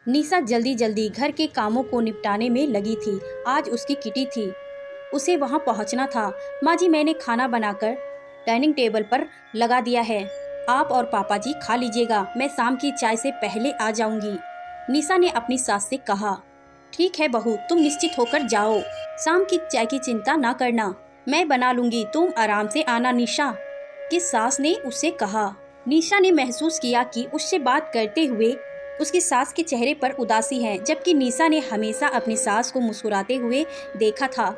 निशा जल्दी जल्दी घर के कामों को निपटाने में लगी थी। आज उसकी किटी थी, उसे वहां पहुंचना था। माँ जी, मैंने खाना बनाकर डाइनिंग टेबल पर लगा दिया है, आप और पापा जी खा लीजिएगा, मैं शाम की चाय से पहले आ जाऊंगी। निशा ने अपनी सास से कहा। ठीक है बहू, तुम निश्चित होकर जाओ, शाम की चाय की चिंता ना करना, मैं बना लूंगी, तुम आराम से आना। निशा की सास ने उससे कहा। निशा ने महसूस किया कि उससे बात करते हुए उसकी सास के चेहरे पर उदासी है, जबकि निशा ने हमेशा अपनी सास को मुस्कुराते हुए देखा था।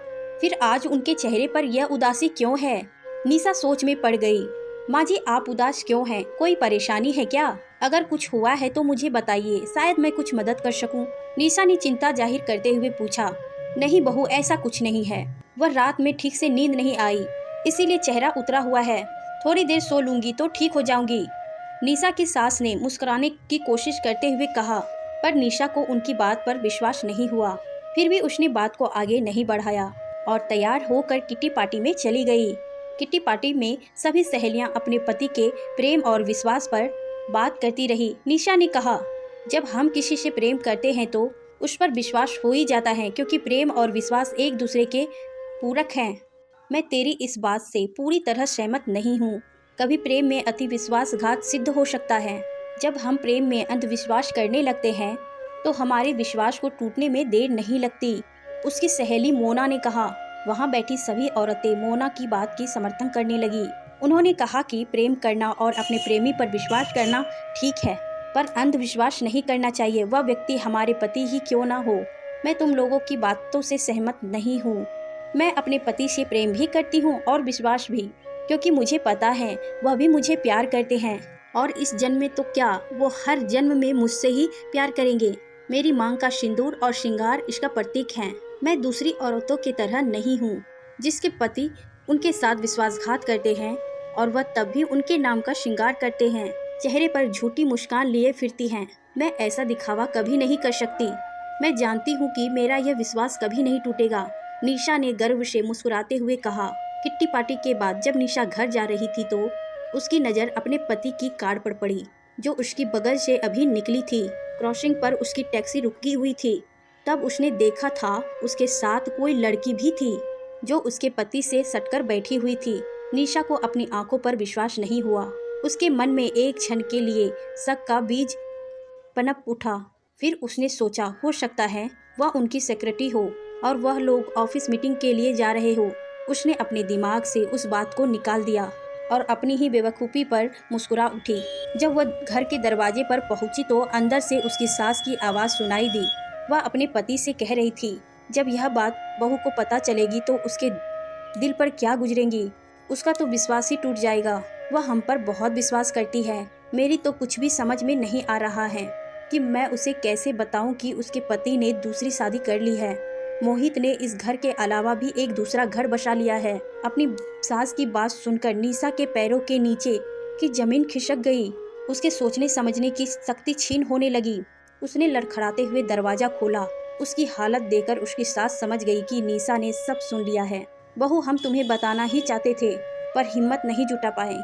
फिर आज उनके चेहरे पर यह उदासी क्यों है? निशा सोच में पड़ गई। माँ जी, आप उदास क्यों हैं? कोई परेशानी है क्या? अगर कुछ हुआ है तो मुझे बताइए, शायद मैं कुछ मदद कर सकूं। निशा ने चिंता जाहिर करते हुए पूछा। नहीं बहू, ऐसा कुछ नहीं है, वह रात में ठीक से नींद नहीं आई, इसीलिए चेहरा उतरा हुआ है, थोड़ी देर सो लूंगी तो ठीक हो जाऊंगी। निशा की सास ने मुस्कुराने की कोशिश करते हुए कहा, पर निशा को उनकी बात पर विश्वास नहीं हुआ। फिर भी उसने बात को आगे नहीं बढ़ाया और तैयार होकर किटी पार्टी में चली गई। किटी पार्टी में सभी सहेलियां अपने पति के प्रेम और विश्वास पर बात करती रही। निशा ने कहा, जब हम किसी से प्रेम करते हैं तो उस पर विश्वास हो ही जाता है, क्योंकि प्रेम और विश्वास एक दूसरे के पूरक हैं। मैं तेरी इस बात से पूरी तरह सहमत नहीं हूँ। कभी प्रेम में अति विश्वासघात सिद्ध हो सकता है। जब हम प्रेम में अंधविश्वास करने लगते हैं तो हमारे विश्वास को टूटने में देर नहीं लगती, उसकी सहेली मोना ने कहा। वहाँ बैठी सभी औरतें मोना की बात की समर्थन करने लगी। उन्होंने कहा कि प्रेम करना और अपने प्रेमी पर विश्वास करना ठीक है, पर अंधविश्वास नहीं करना चाहिए, वह व्यक्ति हमारे पति ही क्यों ना हो। मैं तुम लोगों की बातों से सहमत नहीं हूँ। मैं अपने पति से प्रेम भी करती हूँ और विश्वास भी, क्योंकि मुझे पता है वह भी मुझे प्यार करते हैं, और इस जन्म में तो क्या, वो हर जन्म में मुझसे ही प्यार करेंगे। मेरी मांग का सिंदूर और श्रृंगार इसका प्रतीक है। मैं दूसरी औरतों की तरह नहीं हूँ जिसके पति उनके साथ विश्वासघात करते हैं और वह तब भी उनके नाम का श्रृंगार करते हैं, चेहरे पर झूठी मुस्कान लिए फिरती हैं। मैं ऐसा दिखावा कभी नहीं कर सकती। मैं जानती हूँ कि मेरा यह विश्वास कभी नहीं टूटेगा। निशा ने गर्व से मुस्कुराते हुए कहा। किट्टी पार्टी के बाद जब निशा घर जा रही थी तो उसकी नज़र अपने पति की कार पर पड़ी, जो उसकी बगल से अभी निकली थी। क्रॉसिंग पर उसकी टैक्सी रुकी हुई थी। तब उसने देखा था उसके साथ कोई लड़की भी थी, जो उसके पति से सटकर बैठी हुई थी। निशा को अपनी आंखों पर विश्वास नहीं हुआ। उसके मन में एक क्षण के लिए शक का बीज पनप उठा। फिर उसने सोचा, हो सकता है वह उनकी सेक्रेटरी हो और वह लोग ऑफिस मीटिंग के लिए जा रहे हो। उसने अपने दिमाग से उस बात को निकाल दिया और अपनी ही बेवकूफ़ी पर मुस्कुरा उठी। जब वह घर के दरवाजे पर पहुंची तो अंदर से उसकी सास की आवाज़ सुनाई दी। वह अपने पति से कह रही थी, जब यह बात बहू को पता चलेगी तो उसके दिल पर क्या गुजरेंगी। उसका तो विश्वास ही टूट जाएगा। वह हम पर बहुत विश्वास करती है। मेरी तो कुछ भी समझ में नहीं आ रहा है कि मैं उसे कैसे बताऊं कि उसके पति ने दूसरी शादी कर ली है। मोहित ने इस घर के अलावा भी एक दूसरा घर बसा लिया है। अपनी सास की बात सुनकर निशा के पैरों के नीचे की जमीन खिसक गई। उसके सोचने समझने की शक्ति छीन होने लगी। उसने लड़खड़ाते हुए दरवाजा खोला। उसकी हालत देखकर उसकी सास समझ गई कि निशा ने सब सुन लिया है। बहू, हम तुम्हें बताना ही चाहते थे, पर हिम्मत नहीं जुटा पाए।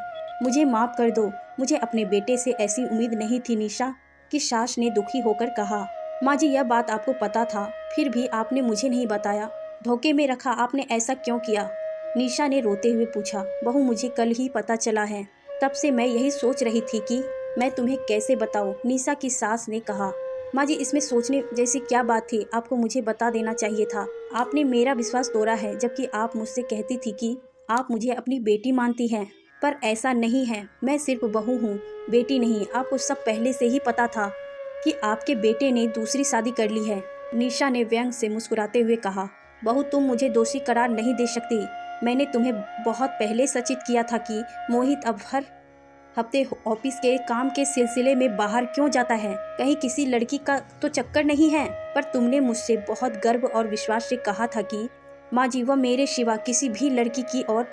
मुझे माफ़ कर दो, मुझे अपने बेटे से ऐसी उम्मीद नहीं थी। निशा की सास ने दुखी होकर कहा। माँ जी, यह बात आपको पता था, फिर भी आपने मुझे नहीं बताया, धोखे में रखा, आपने ऐसा क्यों किया? निशा ने रोते हुए पूछा। बहू, मुझे कल ही पता चला है, तब से मैं यही सोच रही थी कि मैं तुम्हें कैसे बताऊं। निशा की सास ने कहा। माँ जी, इसमें सोचने जैसी क्या बात थी, आपको मुझे बता देना चाहिए था। आपने मेरा विश्वास तोड़ा है, जबकि आप मुझसे कहती थी कि आप मुझे अपनी बेटी मानती हैं। पर ऐसा नहीं है, मैं सिर्फ बहू हूँ, बेटी नहीं। आपको सब पहले से ही पता था कि आपके बेटे ने दूसरी शादी कर ली है। निशा ने व्यंग से मुस्कुराते हुए कहा। बहू, तुम मुझे दोषी करार नहीं दे सकती। मैंने तुम्हें बहुत पहले सचेत किया था कि मोहित अब हर हफ्ते ऑफिस के काम के सिलसिले में बाहर क्यों जाता है, कहीं किसी लड़की का तो चक्कर नहीं है। पर तुमने मुझसे बहुत गर्व और विश्वास से कहा था कि माँ जी, वह मेरे सिवा किसी भी लड़की की ओर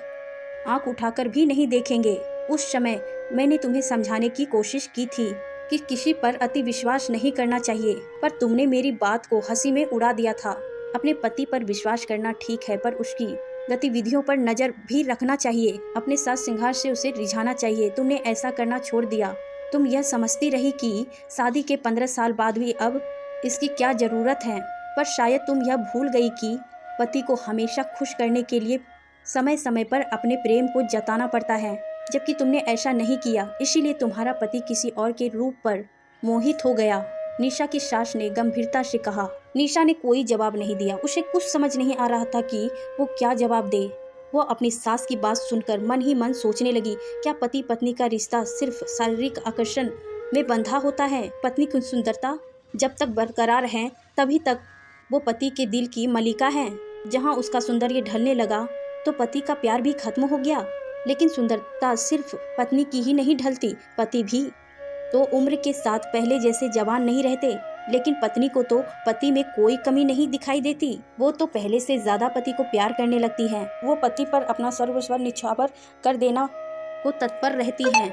आंख उठाकर भी नहीं देखेंगे। उस समय मैंने तुम्हें समझाने की कोशिश की थी कि किसी पर अति विश्वास नहीं करना चाहिए, पर तुमने मेरी बात को हंसी में उड़ा दिया था। अपने पति पर विश्वास करना ठीक है, पर उसकी गतिविधियों पर नजर भी रखना चाहिए। अपने सास सिंगार से उसे रिझाना चाहिए। तुमने ऐसा करना छोड़ दिया। तुम यह समझती रही कि शादी के 15 साल बाद भी अब इसकी क्या ज़रूरत है? पर शायद तुम यह भूल गई कि पति को हमेशा खुश करने के लिए समय समय पर अपने प्रेम को जताना पड़ता है, जबकि तुमने ऐसा नहीं किया, इसीलिए तुम्हारा पति किसी और के रूप पर मोहित हो गया। निशा की सास ने गंभीरता से कहा। निशा ने कोई जवाब नहीं दिया। उसे कुछ समझ नहीं आ रहा था कि वो क्या जवाब दे। वो अपनी सास की बात सुनकर मन ही मन सोचने लगी, क्या पति पत्नी का रिश्ता सिर्फ शारीरिक आकर्षण में बंधा होता है? पत्नी की सुंदरता जब तक बरकरार है तभी तक वो पति के दिल की मलिका है। जहाँ उसका सौंदर्य ढलने लगा तो पति का प्यार भी खत्म हो गया। लेकिन सुंदरता सिर्फ पत्नी की ही नहीं ढलती, पति भी तो उम्र के साथ पहले जैसे जवान नहीं रहते। लेकिन पत्नी को तो पति में कोई कमी नहीं दिखाई देती। वो तो पहले से ज्यादा पति को प्यार करने लगती है। वो पति पर अपना सर्वस्व निछावर कर देना को तत्पर रहती है।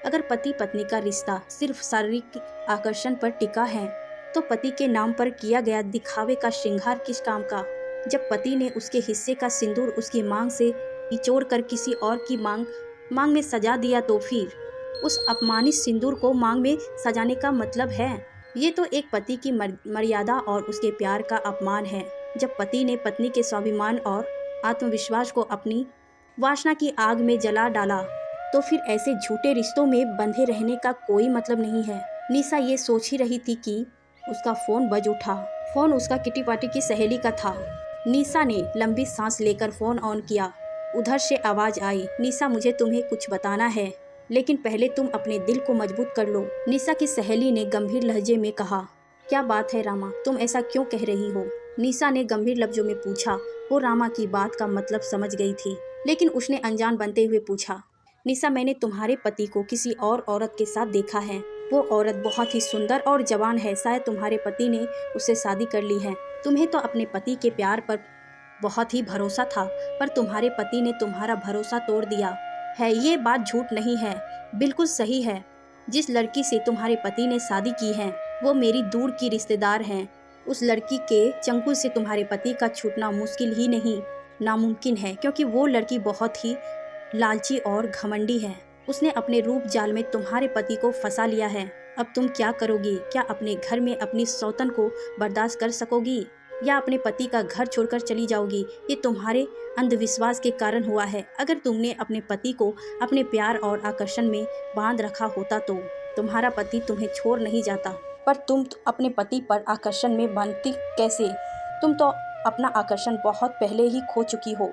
अगर पति पत्नी का रिश्ता सिर्फ शारीरिक आकर्षण पर टिका है तो पति के नाम पर किया गया दिखावे का श्रृंगार किस काम का? जब पति ने उसके हिस्से का सिंदूर उसकी मांग से निचोड़ कर किसी और की मांग में सजा दिया तो फिर उस अपमानित सिंदूर को मांग में सजाने का मतलब है? ये तो एक पति की मर्यादा और उसके प्यार का अपमान है। जब पति ने पत्नी के स्वाभिमान और आत्मविश्वास को अपनी वासना की आग में जला डाला तो फिर ऐसे झूठे रिश्तों में बंधे रहने का कोई मतलब नहीं है। निशा ये सोच ही रही थी कि उसका फोन बज उठा। फोन उसका किटी पार्टी की सहेली का था। निशा ने लंबी सांस लेकर फोन ऑन किया। उधर से आवाज आई, निशा मुझे तुम्हें कुछ बताना है, लेकिन पहले तुम अपने दिल को मजबूत कर लो। निशा की सहेली ने गंभीर लहजे में कहा। क्या बात है रामा, तुम ऐसा क्यों कह रही हो? निशा ने गंभीर लफ्जों में पूछा। वो रामा की बात का मतलब समझ गई थी, लेकिन उसने अनजान बनते हुए पूछा, निशा मैंने तुम्हारे पति को किसी और औरत के साथ देखा है। वो औरत बहुत ही सुंदर और जवान है। शायद तुम्हारे पति ने उससे शादी कर ली है। तुम्हें तो अपने पति के प्यार पर बहुत ही भरोसा था, पर तुम्हारे पति ने तुम्हारा भरोसा तोड़ दिया है। ये बात झूठ नहीं है, बिल्कुल सही है। जिस लड़की से तुम्हारे पति ने शादी की है वो मेरी दूर की रिश्तेदार हैं। उस लड़की के चंगुल से तुम्हारे पति का छूटना मुश्किल ही नहीं नामुमकिन है, क्योंकि वो लड़की बहुत ही लालची और घमंडी है। उसने अपने रूप जाल में तुम्हारे पति को फंसा लिया है। अब तुम क्या करोगी? क्या अपने घर में अपनी सौतन को बर्दाश्त कर सकोगी या अपने पति का घर छोड़कर चली जाओगी? ये तुम्हारे अंधविश्वास के कारण हुआ है। अगर तुमने अपने पति को अपने प्यार और आकर्षण में बांध रखा होता तो तुम्हारा पति तुम्हें छोड़ नहीं जाता। पर तुम अपने पति पर आकर्षण में बांधती कैसे? तुम तो अपना आकर्षण बहुत पहले ही खो चुकी हो।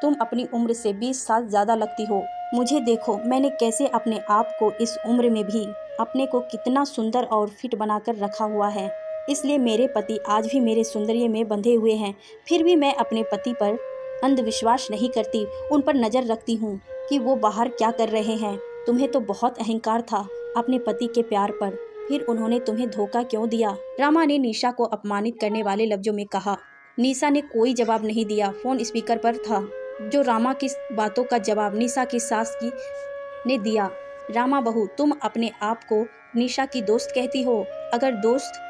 तुम अपनी उम्र से 20 साल ज़्यादा लगती हो। मुझे देखो, मैंने कैसे अपने आप को इस उम्र में भी अपने को कितना सुंदर और फिट बनाकर रखा हुआ है। इसलिए मेरे पति आज भी मेरे सौंदर्य में बंधे हुए हैं। फिर भी मैं अपने पति पर अंधविश्वास नहीं करती। उन पर नज़र रखती हूँ कि वो बाहर क्या कर रहे हैं। तुम्हें तो बहुत अहंकार था अपने पति के प्यार पर, फिर उन्होंने तुम्हें धोखा क्यों दिया? रामा ने निशा को अपमानित करने वाले लफ्जों में कहा। निशा ने कोई जवाब नहीं दिया। फोन स्पीकर पर था। जो रामा की बातों का जवाब निशा की सास की ने दिया। रामा बहू, तुम अपने आप को निशा की दोस्त कहती हो। अगर दोस्त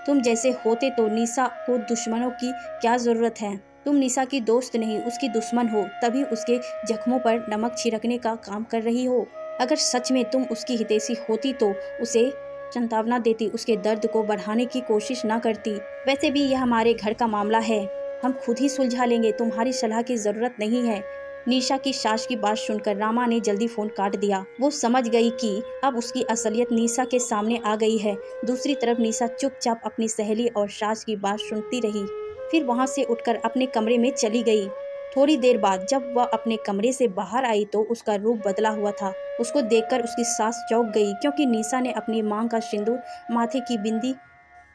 तुम जैसे होते तो निशा को दुश्मनों की क्या ज़रूरत है? तुम निशा की दोस्त नहीं, उसकी दुश्मन हो, तभी उसके जख्मों पर नमक छिड़कने का काम कर रही हो। अगर सच में तुम उसकी हितैषी होती तो उसे सांत्वना देती, उसके दर्द को बढ़ाने की कोशिश ना करती। वैसे भी यह हमारे घर का मामला है, हम खुद ही सुलझा लेंगे, तुम्हारी सलाह की ज़रूरत नहीं है। निशा की सास की बात सुनकर रामा ने जल्दी फोन काट दिया। वो समझ गई कि अब उसकी असलियत निशा के सामने आ गई है। दूसरी तरफ निशा चुपचाप अपनी सहेली और सास की बात सुनती रही, फिर वहां से उठकर अपने कमरे में चली गई। थोड़ी देर बाद जब वह अपने कमरे से बाहर आई तो उसका रूप बदला हुआ था। उसको देखकर उसकी सास चौंक गई, क्योंकि निशा ने अपनी मांग का सिंदूर, माथे की बिंदी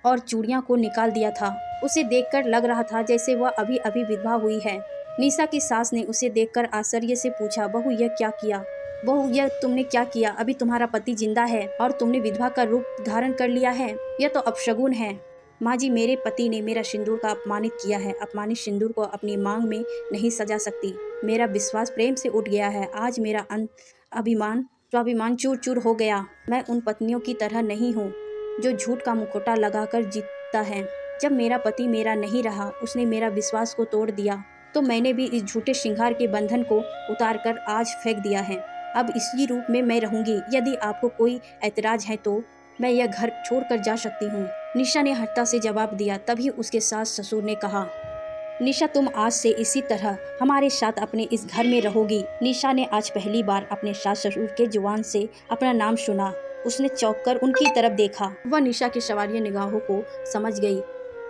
और चूड़ियां को निकाल दिया था। उसे देखकर लग रहा था जैसे वह अभी अभी विधवा हुई है। निशा की सास ने उसे देखकर आश्चर्य से पूछा, बहू यह क्या किया? बहू यह तुमने क्या किया? अभी तुम्हारा पति जिंदा है और तुमने विधवा का रूप धारण कर लिया है। यह तो अपशगुन है। माँ जी, मेरे पति ने मेरा सिंदूर का अपमानित किया है। अपमानित सिंदूर को अपनी मांग में नहीं सजा सकती। मेरा विश्वास प्रेम से उठ गया है। आज मेरा स्वाभिमान चूर चूर हो गया। मैं उन पत्नियों की तरह नहीं हूँ जो झूठ का मुखौटा लगाकर जीतता है। जब मेरा पति मेरा नहीं रहा, उसने मेरा विश्वास को तोड़ दिया, तो मैंने भी इस झूठे श्रृंगार के बंधन को उतारकर आज फेंक दिया है। अब इसी रूप में मैं रहूंगी। यदि आपको कोई ऐतराज है तो मैं यह घर छोड़कर जा सकती हूँ। निशा ने हट्टा से जवाब दिया। तभी उसके सास ससुर ने कहा, निशा तुम आज से इसी तरह हमारे साथ अपने इस घर में रहोगी। निशा ने आज पहली बार अपने सास ससुर के जुबान से अपना नाम सुना। उसने चौंक कर उनकी तरफ देखा। वह निशा की सवालिया निगाहों को समझ गई।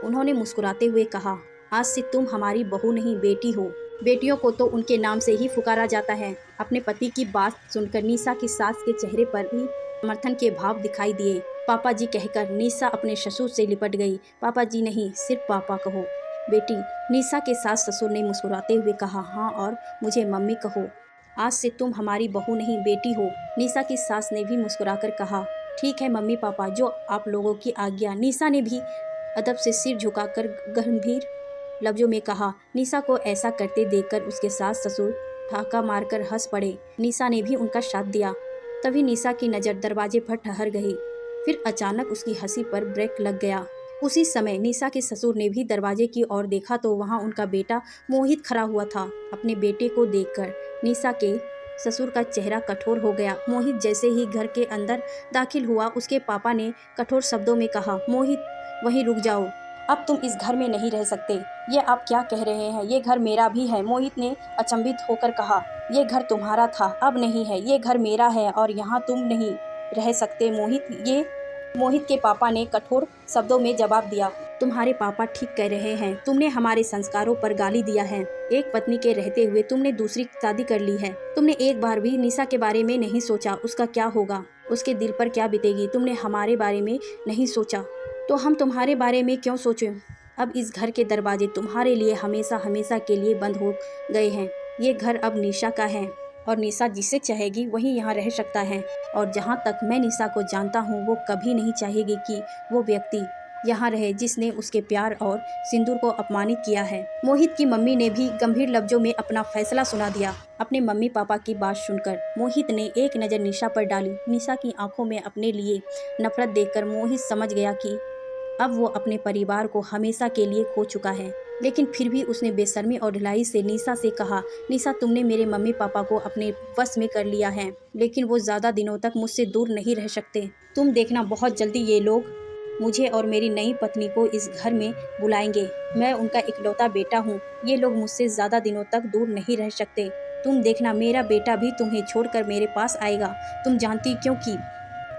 उन्होंने मुस्कुराते हुए कहा, आज से तुम हमारी बहू नहीं बेटी हो। बेटियों को तो उनके नाम से ही पुकारा जाता है। अपने पति की बात सुनकर निशा की सास के चेहरे पर भी समर्थन के भाव दिखाई दिए। पापा जी कहकर निशा अपने ससुर से लिपट गई। पापा जी नहीं, सिर्फ पापा कहो। बेटी, निशा के सास ससुर ने मुस्कुराते हुए कहा, हाँ, और मुझे मम्मी कहो। आज से तुम हमारी बहू नहीं बेटी हो। निशा की सास ने भी मुस्कुराकर कहा, ठीक है मम्मी पापा, जो आप लोगों की आज्ञा। निशा ने भी अदब से सिर झुकाकर गंभीर लफ्जों में कहा। निशा को ऐसा करते देखकर उसके सास ससुर ठहाका मारकर हंस पड़े। निशा ने भी उनका साथ दिया। तभी निशा की नज़र दरवाजे पर ठहर गई। फिर अचानक उसकी हंसी पर ब्रेक लग गया। उसी समय निशा के ससुर ने भी दरवाजे की ओर देखा तो वहाँ उनका बेटा मोहित खड़ा हुआ था। अपने बेटे को देखकर निशा के ससुर का चेहरा कठोर हो गया। मोहित जैसे ही घर के अंदर दाखिल हुआ, उसके पापा ने कठोर शब्दों में कहा, मोहित वहीं रुक जाओ, अब तुम इस घर में नहीं रह सकते। ये आप क्या कह रहे हैं? ये घर मेरा भी है। मोहित ने अचंभित होकर कहा, ये घर तुम्हारा था, अब नहीं है। ये घर मेरा है और यहाँ तुम नहीं रह सकते मोहित के पापा ने कठोर शब्दों में जवाब दिया। तुम्हारे पापा ठीक कह रहे हैं। तुमने हमारे संस्कारों पर गाली दिया है। एक पत्नी के रहते हुए तुमने दूसरी शादी कर ली है। तुमने एक बार भी निशा के बारे में नहीं सोचा, उसका क्या होगा, उसके दिल पर क्या बीतेगी। तुमने हमारे बारे में नहीं सोचा तो हम तुम्हारे बारे में क्यों सोचें। अब इस घर के दरवाजे तुम्हारे लिए हमेशा हमेशा के लिए बंद हो गए हैं। ये घर अब निशा का है और निशा जिसे चाहेगी वही यहाँ रह सकता है। और जहाँ तक मैं निशा को जानता हूँ, वो कभी नहीं चाहेगी कि वो व्यक्ति यहाँ रहे जिसने उसके प्यार और सिंदूर को अपमानित किया है। मोहित की मम्मी ने भी गंभीर लफ्जों में अपना फैसला सुना दिया। अपने मम्मी पापा की बात सुनकर मोहित ने एक नज़र निशा पर डाली। निशा की आंखों में अपने लिए नफरत देखकर मोहित समझ गया कि अब वो अपने परिवार को हमेशा के लिए खो चुका है। लेकिन फिर भी उसने बेशर्मी और ढिलाई से निशा से कहा, निशा तुमने मेरे मम्मी पापा को अपने वश में कर लिया है, लेकिन वो ज़्यादा दिनों तक मुझसे दूर नहीं रह सकते। तुम देखना, बहुत जल्दी ये लोग मुझे और मेरी नई पत्नी को इस घर में बुलाएंगे। मैं उनका इकलौता बेटा हूँ। ये लोग मुझसे ज़्यादा दिनों तक दूर नहीं रह सकते। तुम देखना, मेरा बेटा भी तुम्हें छोड़कर मेरे पास आएगा। तुम जानती क्योंकि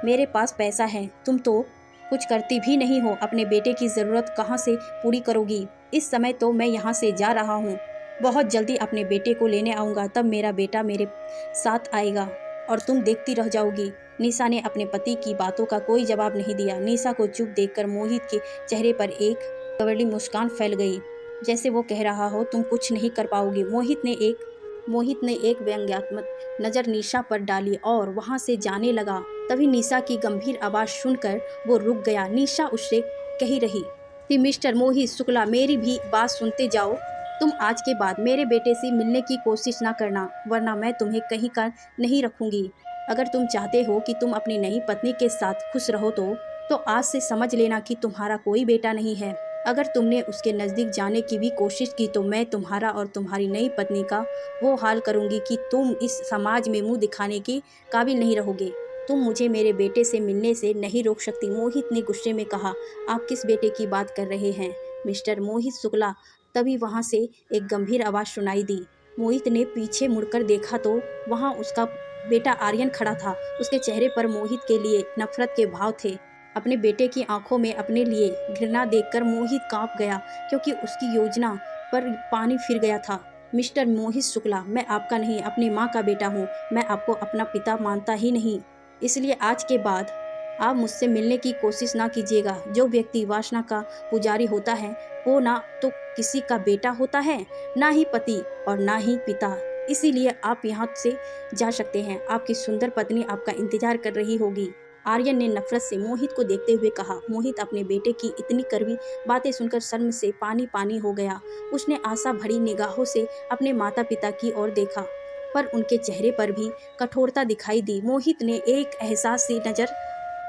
मेरे पास पैसा है। तुम तो कुछ करती भी नहीं हो। अपने बेटे की ज़रूरत कहाँ से पूरी करोगी? इस समय तो मैं यहाँ से जा रहा हूँ। बहुत जल्दी अपने बेटे को लेने आऊँगा, तब मेरा बेटा मेरे साथ आएगा और तुम देखती रह जाओगी। निशा ने अपने पति की बातों का कोई जवाब नहीं दिया। निशा को चुप देखकर मोहित के चेहरे पर एक कवड़ी मुस्कान फैल गई, जैसे वो कह रहा हो, तुम कुछ नहीं कर पाओगी। मोहित ने एक व्यंग्यात्मक नज़र निशा पर डाली और वहाँ से जाने लगा। तभी निशा की गंभीर आवाज़ सुनकर वो रुक गया। निशा उससे कह रही थी, मिस्टर मोहित शुक्ला, मेरी भी बात सुनते जाओ। तुम आज के बाद मेरे बेटे से मिलने की कोशिश ना करना, वरना मैं तुम्हें कहीं का नहीं रखूंगी। अगर तुम चाहते हो कि तुम अपनी नई पत्नी के साथ खुश रहो तो आज से समझ लेना कि तुम्हारा कोई बेटा नहीं है। अगर तुमने उसके नज़दीक जाने की भी कोशिश की तो मैं तुम्हारा और तुम्हारी नई पत्नी का वो हाल करूंगी कि तुम इस समाज में मुंह दिखाने के काबिल नहीं रहोगे। तुम मुझे मेरे बेटे से मिलने से नहीं रोक सकती। मोहित ने गुस्से में कहा, आप किस बेटे की बात कर रहे हैं मिस्टर मोहित शुक्ला? तभी वहाँ से एक गंभीर आवाज़ सुनाई दी। मोहित ने पीछे मुड़कर देखा तो वहाँ उसका बेटा आर्यन खड़ा था। उसके चेहरे पर मोहित के लिए नफरत के भाव थे। अपने बेटे की आंखों में अपने लिए घृणा देखकर मोहित कांप गया, क्योंकि उसकी योजना पर पानी फिर गया था। मिस्टर मोहित शुक्ला, मैं आपका नहीं, अपनी माँ का बेटा हूँ। मैं आपको अपना पिता मानता ही नहीं। इसलिए आज के बाद आप मुझसे मिलने की कोशिश ना कीजिएगा। जो व्यक्ति वासना का पुजारी होता है, वो ना तो किसी का बेटा होता है, ना ही पति और ना ही पिता। इसीलिए आप यहाँ से जा सकते हैं। आपकी सुंदर पत्नी आपका इंतजार कर रही होगी। आर्यन ने नफरत से मोहित को देखते हुए कहा। मोहित अपने बेटे की इतनी कड़वी बातें सुनकर शर्म से पानी पानी हो गया। उसने आशा भरी निगाहों से अपने माता पिता की ओर देखा, पर उनके चेहरे पर भी कठोरता दिखाई दी। मोहित ने एक एहसास सी नज़र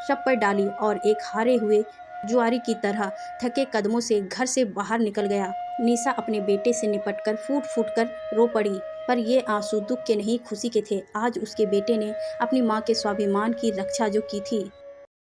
सब पर डाली और एक हारे हुए जुआरी की तरह थके कदमों से घर से बाहर निकल गया। निशा अपने बेटे से निपटकर फूट फूट कर रो पड़ी, पर ये आंसू दुख के नहीं खुशी के थे। आज उसके बेटे ने अपनी माँ के स्वाभिमान की रक्षा जो की थी,